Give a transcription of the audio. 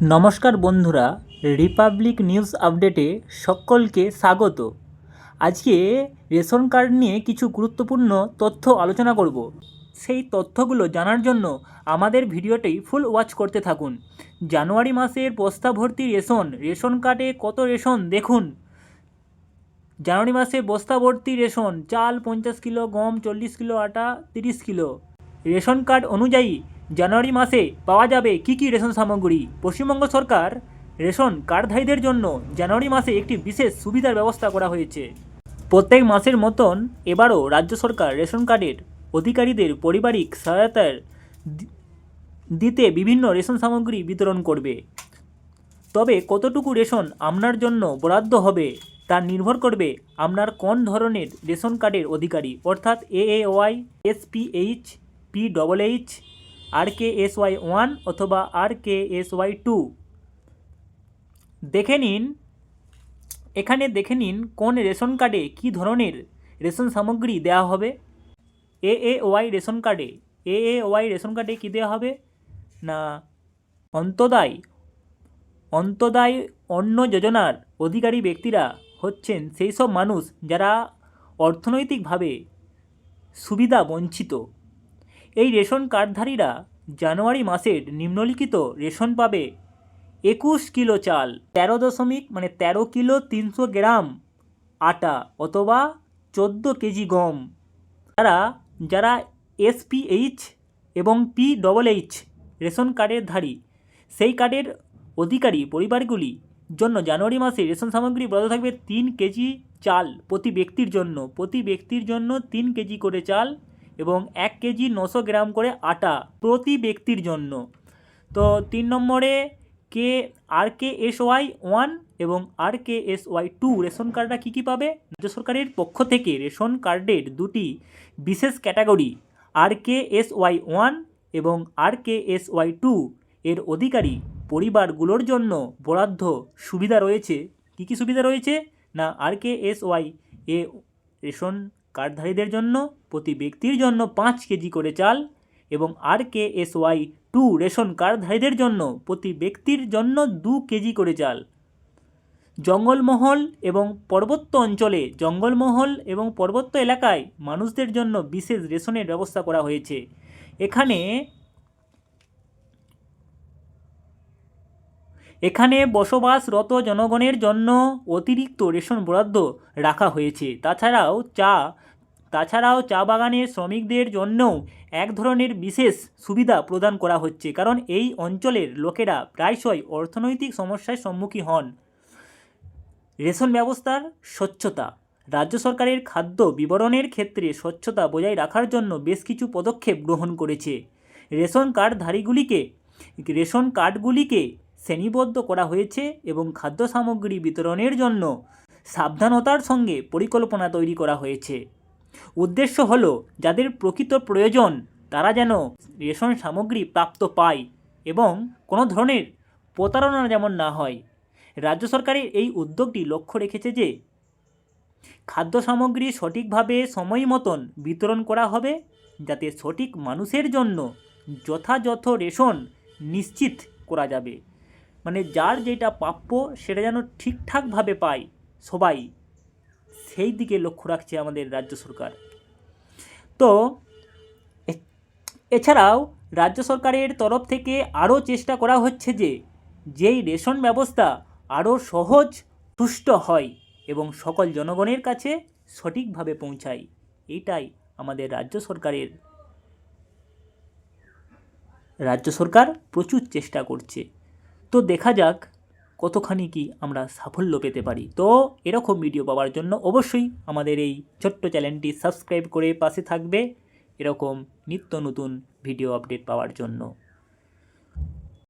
নমস্কার বন্ধুরা, Republic news আপডেটে সকলকে স্বাগত। আজকে রেশন কার্ড নিয়ে কিছু গুরুত্বপূর্ণ তথ্য আলোচনা করব। সেই তথ্যগুলো জানার জন্য আমাদের ভিডিওটি ফুল ওয়াচ করতে থাকুন। জানুয়ারি মাসের বস্তা ভর্তি রেশন কার্ডে কত রেশন দেখুন। জানুয়ারি মাসে বস্তা ভর্তি রেশন: চাল 50 কিলো, গম 40 কিলো, আটা 30 কিলো। রেশন কার্ড অনুযায়ী জানুয়ারি মাসে পাওয়া যাবে কী কী রেশন সামগ্রী? পশ্চিমবঙ্গ সরকার রেশন কার্ডধারীদের জন্য জানুয়ারি মাসে একটি বিশেষ সুবিধার ব্যবস্থা করা হয়েছে। প্রত্যেক মাসের মতন এবারও রাজ্য সরকার রেশন কার্ডের অধিকারীদের পারিবারিক সহায়তার দিতে বিভিন্ন রেশন সামগ্রী বিতরণ করবে। তবে কতটুকু রেশন আপনার জন্য বরাদ্দ হবে তা নির্ভর করবে আপনার কোন ধরনের রেশন কার্ডের অধিকারী, অর্থাৎ AAY, SPH, PHH, RKSY 1 অথবা RKSY 2। এখানে দেখে নিন কোন রেশন কার্ডে কী ধরনের রেশন সামগ্রী দেওয়া হবে। AAY রেশন কার্ডে কী দেওয়া হবে না, অন্তোদয় অন্ন যোজনার অধিকারী ব্যক্তিরা হচ্ছেন সেই সব মানুষ যারা অর্থনৈতিকভাবে সুবিধা বঞ্চিত। এই রেশন কার্ডধারীরা জানুয়ারি মাসের নিম্নলিখিত রেশন পাবে: 21 কিলো চাল, 13 কিলো 300 গ্রাম আটা অথবা 14 কেজি গম। যারা SPH এবং PHH রেশন কার্ডের ধারী, সেই কার্ডের অধিকারী পরিবারগুলির জন্য জানুয়ারি মাসে রেশন সামগ্রী বরাদ্দ থাকবে 3 কেজি চাল প্রতি ব্যক্তির জন্য 3 কেজি করে চাল এবং 1 কেজি 900 গ্রাম করে আটা প্রতি ব্যক্তির জন্য। তো 3 নম্বরে RKSY 1 এবং RKSY 2 রেশন কার্ডরা কী পাবে? রাজ্য সরকারের পক্ষ থেকে রেশন কার্ডের দুটি বিশেষ ক্যাটাগরি RKSY 1 এবং RKSY 2 এর অধিকারী পরিবারগুলোর জন্য বরাদ্দ সুবিধা রয়েছে। কী সুবিধা রয়েছে না, RKSY রেশন কার্ডধারীদের জন্য প্রতি ব্যক্তির জন্য 5 কেজি করে চাল এবং RKSY 2 রেশন কার্ডধারীদের জন্য প্রতি ব্যক্তির জন্য 2 কেজি করে চাল। জঙ্গলমহল এবং পর্বত্য এলাকায় মানুষদের জন্য বিশেষ রেশনের ব্যবস্থা করা হয়েছে। এখানে বসবাসরত জনগণের জন্য অতিরিক্ত রেশন বরাদ্দ রাখা হয়েছে। তাছাড়াও চা বাগানের শ্রমিকদের জন্যও এক ধরনের বিশেষ সুবিধা প্রদান করা হচ্ছে, কারণ এই অঞ্চলের লোকেরা প্রায়শই অর্থনৈতিক সমস্যার সম্মুখীন হন। রেশন ব্যবস্থার স্বচ্ছতা: রাজ্য সরকারের খাদ্য বিতরণের ক্ষেত্রে স্বচ্ছতা বজায় রাখার জন্য বেশ কিছু পদক্ষেপ গ্রহণ করেছে। রেশন কার্ডগুলিকে শ্রেণীবদ্ধ করা হয়েছে এবং খাদ্য সামগ্রী বিতরণের জন্য সাবধানতার সঙ্গে পরিকল্পনা তৈরি করা হয়েছে। উদ্দেশ্য হলো যাদের প্রকৃত প্রয়োজন তারা যেন রেশন সামগ্রী প্রাপ্ত পায় এবং কোনো ধরনের প্রতারণা যেমন না হয়। রাজ্য সরকারের এই উদ্যোগটি লক্ষ্য রেখেছে যে খাদ্য সামগ্রী সঠিকভাবে সময় মতন বিতরণ করা হবে, যাতে সঠিক মানুষের জন্য যথাযথ রেশন নিশ্চিত করা যাবে। মানে যার যেটা প্রাপ্য সেটা যেন ঠিকঠাকভাবে পায় সবাই, সেই দিকে লক্ষ্য রাখছে আমাদের রাজ্য সরকার। তো এছাড়াও রাজ্য সরকারের তরফ থেকে আরও চেষ্টা করা হচ্ছে যে যেই রেশন ব্যবস্থা আরও সহজ, সুষ্ঠু হয় এবং সকল জনগণের কাছে সঠিকভাবে পৌঁছায়। এইটাই আমাদের রাজ্য সরকার প্রচুর চেষ্টা করছে। তো দেখা যাক কতখানি কি আমরা সাফল্য পেতে পারি। তো এরকম ভিডিও পাওয়ার জন্য অবশ্যই আমাদের এই ছোট্ট চ্যানেলটি সাবস্ক্রাইব করে পাশে থাকবে এরকম নিত্য নতুন ভিডিও আপডেট পাওয়ার জন্য।